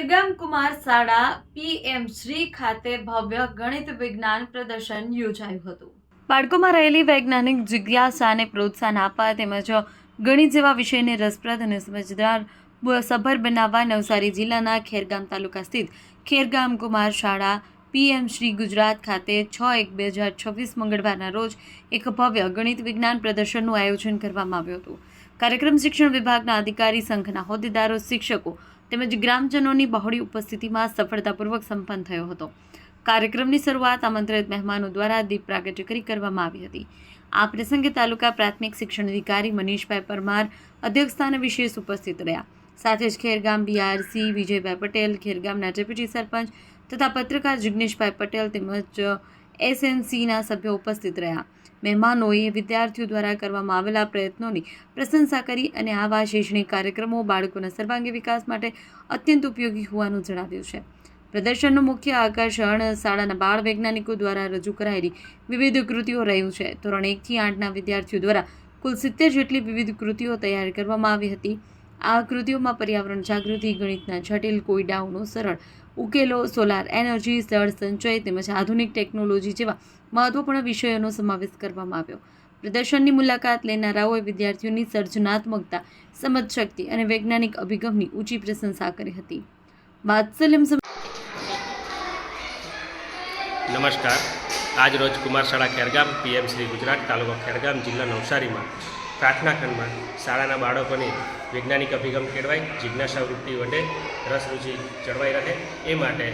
ખેરગામ કુમાર શાળા પીએમ શ્રી ખાતે ભવ્ય ગણિત વિજ્ઞાન પ્રદર્શન યોજાયું હતું। બાળકોમાં રહેલી વૈજ્ઞાનિક જિજ્ઞાસાને પ્રોત્સાહન આપવા તેમજ ગણિત જેવા વિષયને રસપ્રદ અને સમજદાર સભર બનાવવા નવસારી જિલ્લાના ખેરગામ તાલુકા સ્થિત ખેરગામ કુમાર શાળા પીએમ શ્રી ગુજરાત ખાતે 6/1/2026 મંગળવારના રોજ એક ભવ્ય ગણિત વિજ્ઞાન પ્રદર્શનનું આયોજન કરવામાં આવ્યું હતું। કાર્યક્રમ શિક્ષણ વિભાગના અધિકારી, સંઘના હોદ્દેદારો, શિક્ષકો તેમજ ગ્રામજનોની બહોળી ઉપસ્થિતિમાં સફળતાપૂર્વક સંપન્ન થયો હતો। કાર્યક્રમની શરૂઆત આમંત્રિત મહેમાનો દ્વારા દીપ પ્રાગટ્ય કરી કરવામાં આવી હતી। આ પ્રસંગે તાલુકા પ્રાથમિક શિક્ષણ અધિકારી મનીષભાઈ પરમાર અધ્યક્ષસ્થાને વિશેષ ઉપસ્થિત રહ્યા। સાથે જ ખેરગામ બીઆરસી વિજયભાઈ પટેલ, ખેરગામના ડેપ્યુટી સરપંચ તથા પત્રકાર જિગ્નેશભાઈ પટેલ તેમજ એસએનસીના સભ્યો ઉપસ્થિત રહ્યા। મહેમાનોએ વિદ્યાર્થીઓ દ્વારા કરવામાં આવેલા પ્રયત્નોની પ્રશંસા કરી અને આવા શૈક્ષણિક કાર્યક્રમો બાળકોના સર્વાંગી વિકાસ માટે અત્યંત ઉપયોગી હોવાનું જણાવ્યું છે। પ્રદર્શનનું મુખ્ય આકર્ષણ શાળાના બાળ વૈજ્ઞાનિકો દ્વારા રજૂ કરાયેલી વિવિધ કૃતિઓ રહ્યું છે। ધોરણ 1 થી 8ના વિદ્યાર્થીઓ દ્વારા કુલ 70 જેટલી વિવિધ કૃતિઓ તૈયાર કરવામાં આવી હતી। આ કૃતિઓમાં પર્યાવરણ જાગૃતિ, ગણિતના જટિલ કોયડાઓનો સરળ ઉકેલો, સોલાર એનર્જી, જળ સંચય તેમજ આધુનિક ટેકનોલોજી જેવા મહત્વપૂર્ણ વિષયોનો સમાવેશ કરવામાં આવ્યો। પ્રદર્શનની મુલાકાત લેનારાઓએ વિદ્યાર્થીઓની સર્જનાત્મકતા, સમજશક્તિ અને વૈજ્ઞાનિક અભિગમની ઊંચી પ્રશંસા કરી હતી। વાત્સલ્યમ નમસ્કાર। આજ રોજ કુમાર શાળા ખેરગામ પીએમ શ્રી ગુજરાત તાલુકો ખેરગામ જિલ્લા નવસારીમાં પ્રાર્થના ખંડમાં શાળાના બાળકોની વૈજ્ઞાનિક અભિગમ કેળવાય, જિજ્ઞાસા વૃત્તિ વધે, રસ રુચિ જળવાઈ રહે એ માટે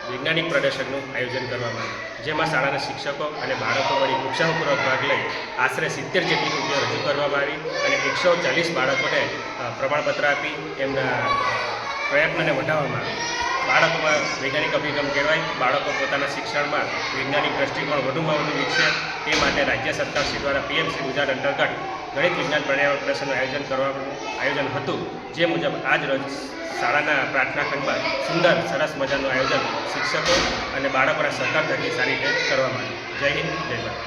વૈજ્ઞાનિક પ્રદર્શનનું આયોજન કરવામાં આવ્યું, જેમાં શાળાના શિક્ષકો અને બાળકો વળી ઉત્સાહપૂર્વક ભાગ લઈ આશરે 70 જેટલી કૃતિઓ રજૂ કરવામાં આવી અને 140 બાળકોને પ્રમાણપત્ર આપી એમના પ્રયત્નને વધારવામાં આવ્યા। બાળકોમાં વૈજ્ઞાનિક અભિગમ કેળવાય, બાળકો પોતાના શિક્ષણમાં વૈજ્ઞાનિક દ્રષ્ટિકોણ વધુમાં વધુ વિકસે તે માટે રાજ્ય સરકાર શ્રી દ્વારા પીએમ શ્રી ગુજરાત અંતર્ગત ગણિત વિજ્ઞાન પર્યાવરણ પ્રદર્શનનું આયોજન હતું। જે મુજબ આજ રોજ શાળાના પ્રાર્થના ખંડમાં સુંદર સરસ મજાનું આયોજન શિક્ષકો અને બાળકોના સહકાર થકી સારી રીતે કરવામાં આવ્યું। જય હિન્દ, જય ભારત।